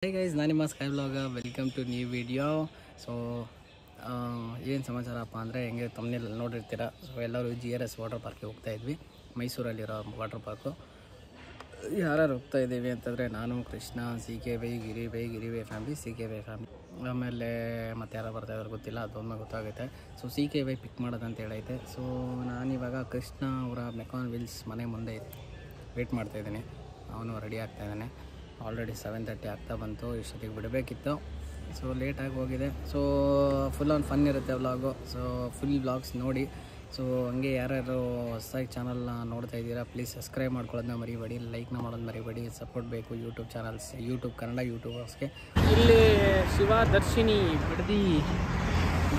Hi guys, ನಾನು ನಿಮ್ಮ sky blog. Welcome to new video. So ಏನು ಸಮಾಚಾರಪ್ಪ ಅಂದರೆ, ಹೆಂಗೆ ತಮ್ಮನೇಲಿ ನೋಡಿರ್ತೀರ. ಸೊ ಎಲ್ಲರೂ GRS ವಾಟರ್ ಪಾರ್ಕ್ಗೆ ಹೋಗ್ತಾ ಇದ್ವಿ, ಮೈಸೂರಲ್ಲಿರೋ ವಾಟರ್ ಪಾರ್ಕು. ಯಾರ್ಯಾರು ಹೋಗ್ತಾ ಇದ್ದೀವಿ ಅಂತಂದರೆ, ನಾನು, ಕೃಷ್ಣ, CKY, ಗಿರಿವೈ ಫ್ಯಾಮಿಲಿ, CKY ಫ್ಯಾಮಿಲಿ, ಆಮೇಲೆ ಮತ್ತು ಯಾರು ಬರ್ತಾಯಿದ್ರು ಗೊತ್ತಿಲ್ಲ, ಅದೊಂದು ಗೊತ್ತಾಗುತ್ತೆ. ಸೊ CKY ಪಿಕ್ ಮಾಡೋದಂತ ಹೇಳೈತೆ. ಸೊ ನಾನಿವಾಗ ಕೃಷ್ಣ ಅವರ ಮೆಕಾನ್ ವಿಲ್ಸ್ ಮನೆ ಮುಂದೆ ವೇಟ್ ಮಾಡ್ತಾಯಿದ್ದೀನಿ. ಅವನು ರೆಡಿ ಆಗ್ತಾಯಿದ್ದಾನೆ. ಆಲ್ರೆಡಿ 7:30 ಆಗ್ತಾ ಬಂತು. ಇಷ್ಟೊತ್ತಿಗೆ ಬಿಡಬೇಕಿತ್ತು. ಸೊ ಲೇಟಾಗಿ ಹೋಗಿದೆ. ಸೊ ಫುಲ್ ಆನ್ ಫನ್ ಇರುತ್ತೆ ವ್ಲಾಗು. ಸೊ ಫುಲ್ ವ್ಲಾಗ್ಸ್ ನೋಡಿ. ಸೊ ಹಂಗೆ ಯಾರ್ಯಾರು ಹೊಸದಾಗಿ ಚಾನಲ್ನ ನೋಡ್ತಾ ಇದ್ದೀರಾ, ಪ್ಲೀಸ್ ಸಬ್ಸ್ಕ್ರೈಬ್ ಮಾಡ್ಕೊಳ್ಳೋದನ್ನ ಮರಿಬೇಡಿ, ಲೈಕ್ನ ಮಾಡೋದು ಮರಿಬೇಡಿ. ಸಪೋರ್ಟ್ ಬೇಕು ಯೂಟ್ಯೂಬ್ ಕನ್ನಡ ಯೂಟ್ಯೂಬರ್ಸ್ಗೆ. ಇಲ್ಲಿ ಶಿವ ದರ್ಶಿನಿ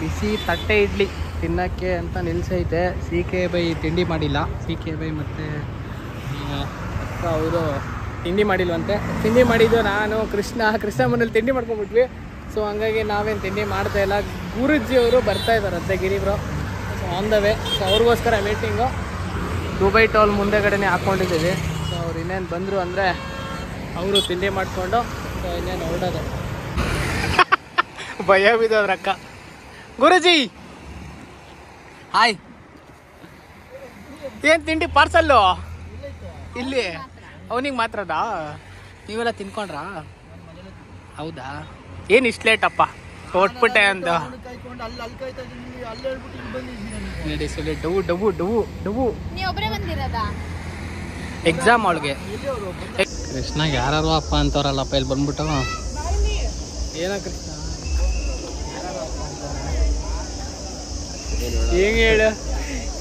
ಬಿಸಿ ತಟ್ಟೆ ಇಡ್ಲಿ ತಿನ್ನೋಕ್ಕೆ ಅಂತ ನಿಲ್ಸೈತೆ. CKY ತಿಂಡಿ ಮಾಡಿಲ್ಲ. CKY ಮತ್ತು ಅವರು ತಿಂಡಿ ಮಾಡಿಲ್ವಂತೆ. ತಿಂಡಿ ಮಾಡಿದ್ದು ನಾನು, ಕೃಷ್ಣ ಮನೇಲಿ ತಿಂಡಿ ಮಾಡ್ಕೊಂಡ್ಬಿಟ್ವಿ. ಸೊ ಹಂಗಾಗಿ ನಾವೇನು ತಿಂಡಿ ಮಾಡ್ತಾಯಿಲ್ಲ. ಗುರುಜಿ ಅವರು ಬರ್ತಾ ಇದ್ದಾರಂತೆ, ಗಿರಿಬ್ರು. So on the way. So ಅವ್ರಿಗೋಸ್ಕರ ಮೀಟಿಂಗು ದುಬೈ ಟೋಲ್ ಮುಂದೆಗಡೆನೇ ಹಾಕ್ಕೊಂಡಿದ್ದೀವಿ. ಸೊ ಅವ್ರು ಇನ್ನೇನು ಬಂದರು ಅಂದರೆ ಅವರು ತಿಂಡಿ ಮಾಡಿಕೊಂಡು ಸೊ ಇನ್ನೇನು ಹೊರಡೋದು. ಭಯ ಬಿದ್ದೋದ್ರಕ್ಕ. ಗುರುಜಿ ಹಾಯ್. ಏನು ತಿಂಡಿ ಪಾರ್ಸಲ್ಲು ಇಲ್ಲಿ ಅವನಿಗೆ ಮಾತ್ರದಾ? ನೀವೆಲ್ಲ ತಿನ್ಕೊಂಡ್ರಾ? ಹೌದಾ? ಏನು ಇಷ್ಟು ಲೇಟಪ್ಪ ಹೊಟ್ಬಿಟ್ಟೆ ಅಂತ ನಡಿ. ಸುಲಿ ಡವು ಎಕ್ಸಾಮ್ ಅವಳಿಗೆ. ಕೃಷ್ಣ ಯಾರು ಅಪ್ಪ ಅಂತವ್ರಲ್ಲಪ್ಪ ಇಲ್ಲಿ ಬಂದ್ಬಿಟ್ಟು. ಏನ ಕೃಷ್ಣ ಹೆಂಗೆ ಹೇಳು?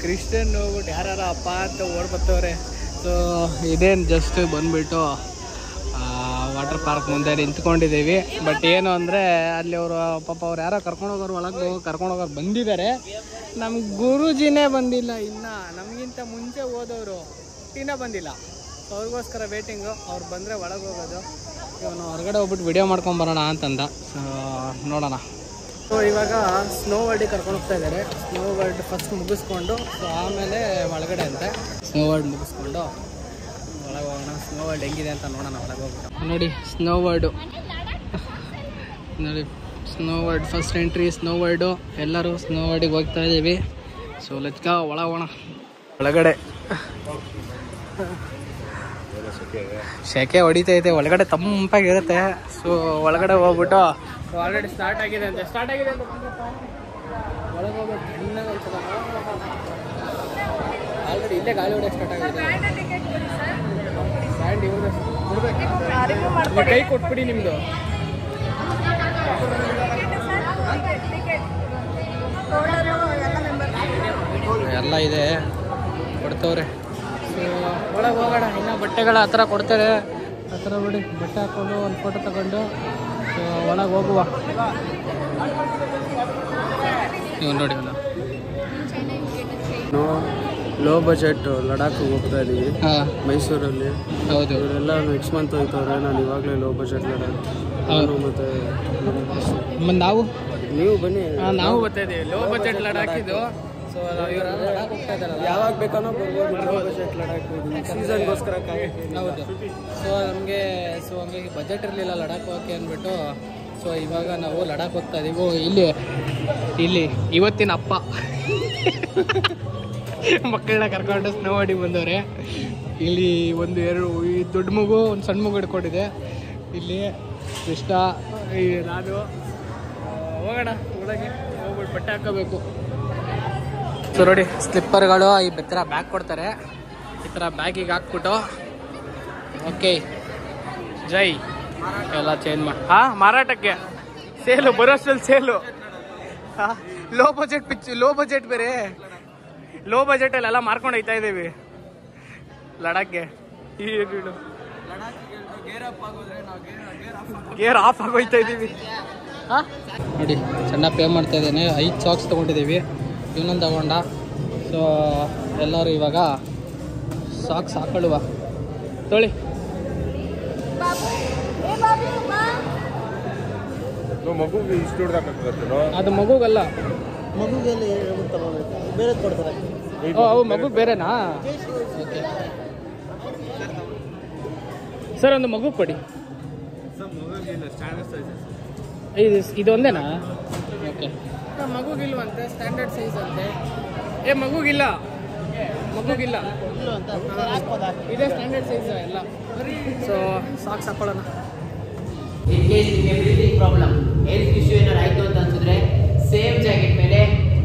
ಕೃಷ್ಣನ್ ಹೋಗ್ಬಿಟ್ಟು ಯಾರು ಅಪ್ಪ ಅಂತ ಓಡ್ಬತ್ತವ್ರೆ. ಸೊ ಇದೇನು ಜಸ್ಟ್ ಬಂದುಬಿಟ್ಟು ವಾಟರ್ ಪಾರ್ಕ್ ಮುಂದೆ ನಿಂತ್ಕೊಂಡಿದ್ದೀವಿ. ಬಟ್ ಏನು ಅಂದರೆ ಅಲ್ಲಿ ಅವರು ಪಾಪ ಅವ್ರು ಯಾರೋ ಕರ್ಕೊಂಡೋಗೋರು, ಒಳಗೆ ಕರ್ಕೊಂಡೋಗೋರು ಬಂದಿದ್ದಾರೆ. ನಮ್ಮ ಗುರೂಜಿನೇ ಬಂದಿಲ್ಲ ಇನ್ನು. ನಮಗಿಂತ ಮುಂಚೆ ಹೋದವರು ಇನ್ನೂ ಬಂದಿಲ್ಲ. ಸೊ ಅವ್ರಿಗೋಸ್ಕರ ವೇಟಿಂಗು. ಅವ್ರು ಬಂದರೆ ಒಳಗೆ ಹೋಗೋದು. ಇವನು ಹೊರಗಡೆ ಹೋಗ್ಬಿಟ್ಟು ವಿಡಿಯೋ ಮಾಡ್ಕೊಂಬರೋಣ ಅಂತಂದ. ಸೊ ನೋಡೋಣ. ಸೊ ಇವಾಗ ಸ್ನೋ ವರ್ಲ್ಡಿಗೆ ಕರ್ಕೊಂಡು ಹೋಗ್ತಾ ಇದ್ದಾರೆ. ಸ್ನೋ ವರ್ಲ್ಡ್ ಫಸ್ಟ್ ಮುಗಿಸ್ಕೊಂಡು ಸೊ ಆಮೇಲೆ ಒಳಗಡೆ ಅಂತೆ. ಸ್ನೋ ವರ್ಲ್ಡ್ ಮುಗಿಸ್ಕೊಂಡು ಒಳಗೆ ಹೋಗೋಣ. ಸ್ನೋ ವರ್ಲ್ಡ್ ಹೆಂಗಿದೆ ಅಂತ ನೋಡೋಣ ಒಳಗೆ ಹೋಗ್ಬಿಟ್ಟು. ನೋಡಿ ಸ್ನೋ ವರ್ಲ್ಡು, ನೋಡಿ snow world first entry snow world. ಎಲ್ಲರೂ ಸ್ನೋ ವರ್ಲ್ಡಿಗೆ ಹೋಗ್ತಾ ಇದ್ದೀವಿ. So let's go. ಹೋಗೋಣ ಒಳಗಡೆ. ಸೆಕೆ ಹೊಡಿತೈತೆ, ಒಳಗಡೆ ತಂಪಾಗಿರುತ್ತೆ. ಸೊ ಒಳಗಡೆ ಹೋಗ್ಬಿಟ್ಟು ಆಲ್ರೆಡಿ ಸ್ಟಾರ್ಟ್ ಆಗಿದೆ ಅಂತ ಒಳಗೆ ಹೋಗ್ಬಿಟ್ಟು ಆಲ್ರೆಡಿ ಇಲ್ಲೇ ಗಾಳಿ ಹೊಡೆಯೋಕೆ ಸ್ಟಾರ್ಟ್ ಆಗಿದೆ. ಸ್ಯಾಂಡ್ ಇವ್ರದ್ದು ಕೈ ಕೊಟ್ಬಿಡಿ ನಿಮ್ಮದು. ಎಲ್ಲ ಇದೆ, ಕೊಡ್ತವ್ರೆ. ಸೊ ಒಳಗೆ ಹೋಗೋಣ. ಇನ್ನೂ ಬಟ್ಟೆಗಳ ಆ ಥರ ಕೊಡ್ತಾರೆ. ಆ ಥರ ಬಿಡಿ, ಬಟ್ಟೆ ಹಾಕ್ಕೊಂಡು ಒಂದು ಫೋಟೋ ತಗೊಂಡು ಸೊ ಒಳಗೆ ಹೋಗುವ. ನೀವು ನೋಡಿ, ಲೋ ಬಜೆಟ್ ಲಡಾಖ್ ಹೋಗ್ತಾ ಇದ್ದೀವಿ ಮೈಸೂರಲ್ಲಿ. ಹೌದು, ಇವರೆಲ್ಲ ನೆಕ್ಸ್ಟ್ ಮಂತ್ ಹೋಗ್ತವ್ರೆ. ನಾನು ಇವಾಗಲೇ ಲೋ ಬಜೆಟ್ ಲಡಾಖ್. ನಾನು ಮತ್ತು ನಾವು ನೀವು ಬನ್ನಿ. ನಾವು ಬರ್ತಾ ಇದ್ದೀವಿ ಲೋ ಬಜೆಟ್ ಲಡಾಖ್ ಇದು. ಸೊ ಲಡಾಖ್ ಹೋಗ್ತಾ ಇದ್ದಾರೆ. ಯಾವಾಗ ಬೇಕಾನೋ ಬರ್ಬೋದು. ಲೋ ಬಜೆಟ್ ಲಡಾಖ್ ಸೀಸನ್ಗೋಸ್ಕರ. ಹೌದು. ಸೊ ನಮಗೆ ಹಂಗಾಗಿ ಬಜೆಟ್ ಇರಲಿಲ್ಲ ಲಡಾಖ್ ಹೋಗೋಕ್ಕೆ ಅಂದ್ಬಿಟ್ಟು ಸೊ ಇವಾಗ ನಾವು ಲಡಾಖ್ ಹೋಗ್ತಾ ಇದ್ದೀವಿ. ಇಲ್ಲಿ ಇವತ್ತಿನ ಅಪ್ಪ ಮಕ್ಕಳನ್ನ ಕರ್ಕೊಂಡು ಸ್ನೋ ಮಾಡಿ ಬಂದವ್ರೆ. ಇಲ್ಲಿ ಈ ದೊಡ್ಡ ಮಗು, ಒಂದು ಸಣ್ಣ ಮಗು ಹಿಡ್ಕೊಂಡಿದೆ. ಇಲ್ಲಿ ಕೃಷ್ಣ, ನಾನು ಹೋಗೋಣ ಒಳಗೆ. ಹೋಗ್ಬಿಟ್ಟು ಬಟ್ಟೆ ಹಾಕೋಬೇಕು. ಸೊ ನೋಡಿ, ಸ್ಲಿಪ್ಪರ್ಗಳು ಈ ಥರ ಬ್ಯಾಗ್ ಕೊಡ್ತಾರೆ. ಈ ಥರ ಬ್ಯಾಗಿಗೆ ಹಾಕ್ಬಿಟ್ಟು ಓಕೆ ಜೈ ಎಲ್ಲ ಚೇಂಜ್ ಮಾಡಿ ಮಾರಾಟಕ್ಕೆ. ಸೇಲು ಬರೋಷ್ಟಲ್ಲಿ ಸೇಲು. ಲೋ ಬಜೆಟ್ ಬೇರೆ. ಲೋ ಬಜೆಟಲ್ಲಿ ಎಲ್ಲ ಮಾರ್ಕೊಂಡು ಹೋಗ್ತಾ ಇದ್ದೀವಿ ಲಡಾಖ್ಗೆ. ಗೇರ್ ಆಫ್ ಆಗೋಯ್ತಾ ಇದ್ದೀವಿ. ನೋಡಿ, ಸಣ್ಣ ಪೇ ಮಾಡ್ತಾ ಇದ್ದೇನೆ. 5 ಸಾಕ್ಸ್ ತೊಗೊಂಡಿದ್ದೀವಿ, ಇನ್ನೊಂದು ತಗೊಂಡ. ಸೊ ಎಲ್ಲರೂ ಇವಾಗ ಸಾಕ್ಸ್ ಹಾಕೊಳ್ಳುವ. ತೊಳಿ. ಮಗುಗೆ ಇಷ್ಟು ಅದು ಮಗುಗಲ್ಲ, ಮಗುಗೆಲ್ಲ ಬೇರೆ ಕೊಡ್ತಾರೆ. ಅವು ಮಗು ಬೇರೆನಾ? ಓಕೆ ಸರ್, ಒಂದು ಮಗು ಕೊಡಿ. ಇದೊಂದೇನಾ? ಓಕೆ, ಮಗುಗಿಲ್ವಂತೆ, ಸ್ಟ್ಯಾಂಡರ್ಡ್ ಸೈಜ್ ಅಂತೆ. ಮಗುಗಿಲ್ಲ ಇಲ್ಲ ಅಂತ ಹಾಕ್ಬೋದಾ? ಇದೇ ಸ್ಟ್ಯಾಂಡರ್ಡ್ ಸೈಜ್ ಎಲ್ಲ. ಸೊ ಸಾಕ್ಸ್ ಹಾಕೊಳ್ಳೋಣ. ಇನ್ ಕೇಸ್ ನಿಮಗೆ ಬ್ರೀತಿಂಗ್ ಪ್ರಾಬ್ಲಮ್, ಹೆಲ್ತ್ ಇಶ್ಯೂ ಏನಾರು ಆಯಿತು ಅಂತ ಅನ್ಸಿದ್ರೆ ಸೇಮ್ ಜಾಕೆಟ್ ಮೇಲೆ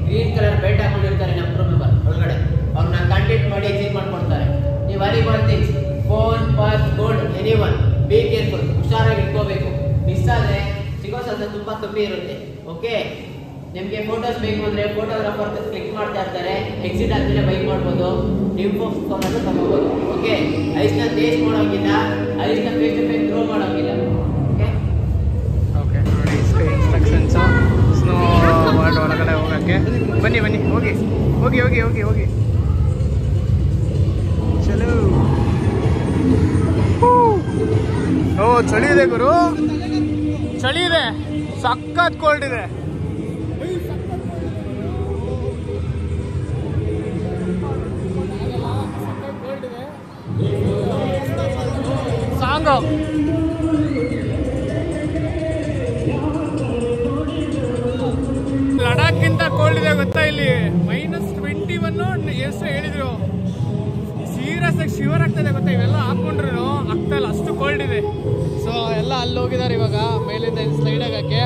ಗ್ರೀನ್ ಕಲರ್ ಬೆಲ್ಟ್ ಹಾಕೊಂಡಿರ್ತಾರೆ ನಮ್ಮ ಕ್ರೂ ಮೆಂಬರ್ ಒಳಗಡೆ. ಅವ್ರನ್ನ ಕಾಂಟ್ಯಾಕ್ಟ್ ಮಾಡಿ ಎಕ್ಸಿಟ್ ಮಾಡ್ಕೊಡ್ತಾರೆ. ನೀವು volleyball things, phone, purse, gold, anyone, be careful, ಹುಷಾರಾಗಿ ಇಟ್ಕೋಬೇಕು. ಮಿಸ್ ಆದರೆ ಸಿಗೋ ಸಾಧ್ಯ ತುಂಬ ಕಮ್ಮಿ ಇರುತ್ತೆ. ಓಕೆ, ನಿಮಗೆ ಫೋಟೋಸ್ ಬೇಕು ಅಂದರೆ ಫೋಟೋಗ್ರಾಫರ್ ಕ್ಲಿಕ್ ಮಾಡ್ತಾ ಇರ್ತಾರೆ. ಎಕ್ಸಿಟ್ ಆದಮೇಲೆ ಬೈಕ್ ಮಾಡ್ಬೋದು, ನಿಮ್ಮ ಫೋನನ್ನು ತಗೋಬೋದು. ಓಕೆ, ಐಸ್ನ ಟೇಸ್ಟ್ ಮಾಡೋಂಗಿಲ್ಲ, ಐಸ್ನ ಫೇಸ್ ಟು ಫೇಸ್ ಥ್ರೋ ಮಾಡೋಂಗಿಲ್ಲ. ಓಕೆ, ನೋಡಿ ಇನ್ಸ್ಟ್ರಕ್ಷನ್ಸು. ಸ್ನೋ ವರ್ಲ್ಡ್ ಒಳಗಡೆ ಹೋಗೋಕ್ಕೆ ಬನ್ನಿ ಹೋಗಿ ಚಲೋ. ಓ, ಚಳಿ ಇದೆ ಗುರು, ಚಳಿ ಇದೆ, ಸಖತ್ ಕೋಲ್ಡ್ ಇದೆ. ಸಾಂಗು ಲಡಾಖ್ಗಿಂತ ಕೋಲ್ಡ್ ಇದೆ ಗೊತ್ತಾ? ಇಲ್ಲಿ -21 ಎಷ್ಟು ಹೇಳಿದ್ರು. ಸೀರಿಯಸ್ ಆಗಿ ಶಿವರ್ ಆಗ್ತದೆ ಗೊತ್ತಾ? ಇವೆಲ್ಲ ಹಾಕೊಂಡ್ರು ಆಗ್ತಾಯಿಲ್ಲ, ಅಷ್ಟು ಕೋಲ್ಡ್ ಇದೆ. ಸೊ ಎಲ್ಲ ಅಲ್ಲಿ ಹೋಗಿದ್ದಾರೆ ಇವಾಗ ಮೇಲಿಂದ ಸ್ಲೈಡ್ ಆಗಕ್ಕೆ.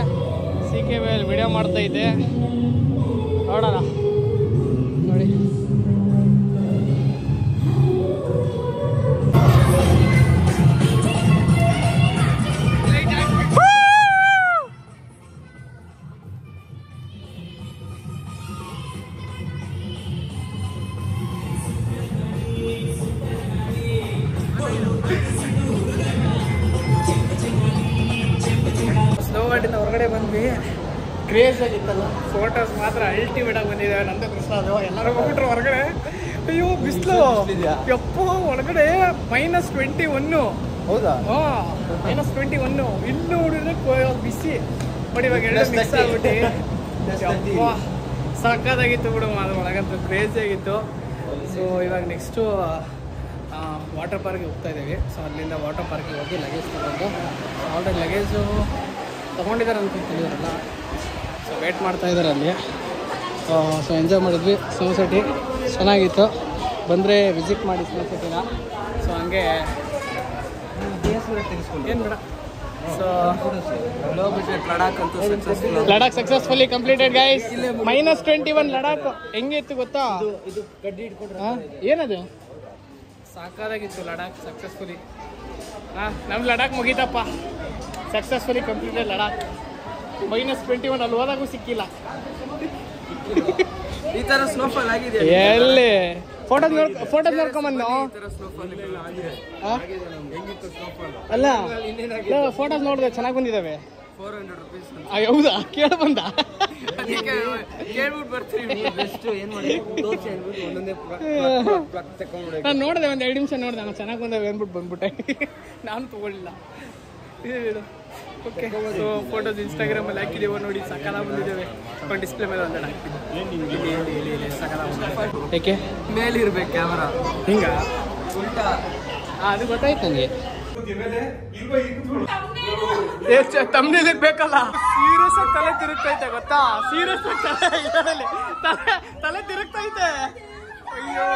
CK ಮೇಲೆ ವಿಡಿಯೋ ಮಾಡ್ತಾ ಇದ್ದೆ, ನೋಡೋಣ. ನೋಡಿ, ಸ್ನೋ ವರ್ಲ್ಡಿಂದ ಹೊರಗಡೆ ಬಂದ್ವಿ. ಕ್ರೇಜ್ ಆಗಿತ್ತಲ್ಲ, ಫೋಟೋಸ್ ಮಾತ್ರ ಅಲ್ಟಿಮೇಟ್ ಆಗಿ ಬಂದಿದೆ. ನಂದೇ ಕೃಷ್ಣ ಅದು ಎಲ್ಲರೂ ಹೋಗ್ಬಿಟ್ರು ಹೊರಗಡೆ. ಅಯ್ಯೋ ಬಿಸಿಲು, ಯಪ್ಪ, ಒಳಗಡೆ -21. ಹೌದಾ? -21 ಇನ್ನೂ ಹುಡುಗಿದ್ರೆ ಬಿಸಿ. ಬಟ್ ಇವಾಗ ಎರಡು ಮಿಕ್ಸ್ ಆಗ್ಬಿಟ್ಟು ಯಪ್ಪ ಸಕ್ಕತ್ತಾಗಿತ್ತು ಬಿಡು. ಅದು ಒಳಗಂತೂ ಕ್ರೇಜಿ ಆಗಿತ್ತು. ಸೊ ಇವಾಗ ನೆಕ್ಸ್ಟು ವಾಟರ್ ಪಾರ್ಕಿಗೆ ಹೋಗ್ತಾ ಇದ್ದೀವಿ. ಸೊ ಅಲ್ಲಿಂದ ವಾಟರ್ ಪಾರ್ಕಿಗೆ ಹೋಗಿ ಲಗೇಜ್ ತಗೊಂಡು, ಆಲ್ರೆಡಿ ಲಗೇಜು ತೊಗೊಂಡಿದ್ದಾರೆ ಅಂತ ತಿಳಿದಾರಲ್ಲ. ಸೊ ವೇಟ್ ಮಾಡ್ತಾ ಇದ್ದಾರೆ ಅಲ್ಲಿ. ಸೊ ಎಂಜಾಯ್ ಮಾಡಿದ್ವಿ. ಸ್ನೋ ಸಿಟಿ ಚೆನ್ನಾಗಿತ್ತು, ಬಂದರೆ ವಿಸಿಟ್ ಮಾಡಿ ಸ್ನೋ ಸಿಟಿನ. ಸೊ ಹಂಗೆ ಏನು ಬೇಡ. So Ladakh successfully completed guys. -21 Ladakh ಹೆಂಗಿತ್ತು ಗೊತ್ತಾ? ಏನದು ಸಾಕಾಗಿತ್ತು. ಲಡಾಖ್ ಸಕ್ಸಸ್ಫುಲಿ, ನಮ್ಮ ಲಡಾಖ್ ಮುಗೀತಪ್ಪ. Successfully completed Ladakh. -21 ಅಲ್ಲಿ ಹೋದಾಗೂ ಸಿಕ್ಕಿಲ್ಲ. ಈ ತರ ಸ್ನೋಫಾಲ್ ಆಗಿದೆ ಎಲ್ಲಿ ಫೋಟೋಸ್ ನೋಡ್ಕೊಂಬಂದು ಅಲ್ಲ, ಫೋಟೋಸ್ ನೋಡಿದ್ರೆ ಚೆನ್ನಾಗಿ ಬಂದಿದ್ದಾವೆ. 400 rupees. ಹೌದಾ? ಕೇಳ ಬಂದ ಕೇಳ್ಬಿಟ್ಟು ಬರ್ತೀವಿ. ಬೆಸ್ಟ್ ಏನು ಮಾಡಿ ತೋರಿಸಿ ಅಂದ್ಬಿಟ್ಟು ಒಂದೊಂದೇ ತಗೊಂಡ್ಬಿಡ. ನಾನು ನೋಡಿದೆ, ಒಂದು 2 ನಿಮಿಷ ನೋಡಿದೆ, ನಾನು ಚೆನ್ನಾಗಿ ಬಂದವೆ ಅಂದ್ಬಿಟ್ಟು ಬಂದ್ಬಿಟ್ಟೆ. ನಾನು ತೊಗೊಳ್ಳಿಲ್ಲ. ಓಕೆ, ಸೊ ಫೋಟೋಸ್ ಇನ್ಸ್ಟಾಗ್ರಾಮಲ್ಲಿ ಹಾಕಿದ್ದೀವೋ ನೋಡಿ, ಸಕಾಲ ಬಂದಿದ್ದೇವೆ. ಒಂದು ಡಿಸ್ಪ್ಲೇ ಮೇಲೆ ಒಂದೆರಡು ಹಾಕ್ತಿದ್ದೆ. ಸಕಾಲ ಬಂದ. ಏಕೆ ಮೇಲಿರ್ಬೇಕು ಕ್ಯಾಮರಾ? ಹಿಂಗ ಉಲ್ಟಾ. ಅದು ಗೊತ್ತಾಯ್ತು ನನಗೆ. ತಮ್ಮನೇಲಿ ಬೇಕಲ್ಲ. ಸೀರಿಯಸ್ ಆಗಿ ತಲೆ ತಿರುಗ್ತೈತೆ ಗೊತ್ತಾ? ಸೀರಿಯಸ್ ಆಗಿ ತಲೆ ತಿರುಗ್ತೈತೆ. ಅಯ್ಯೋ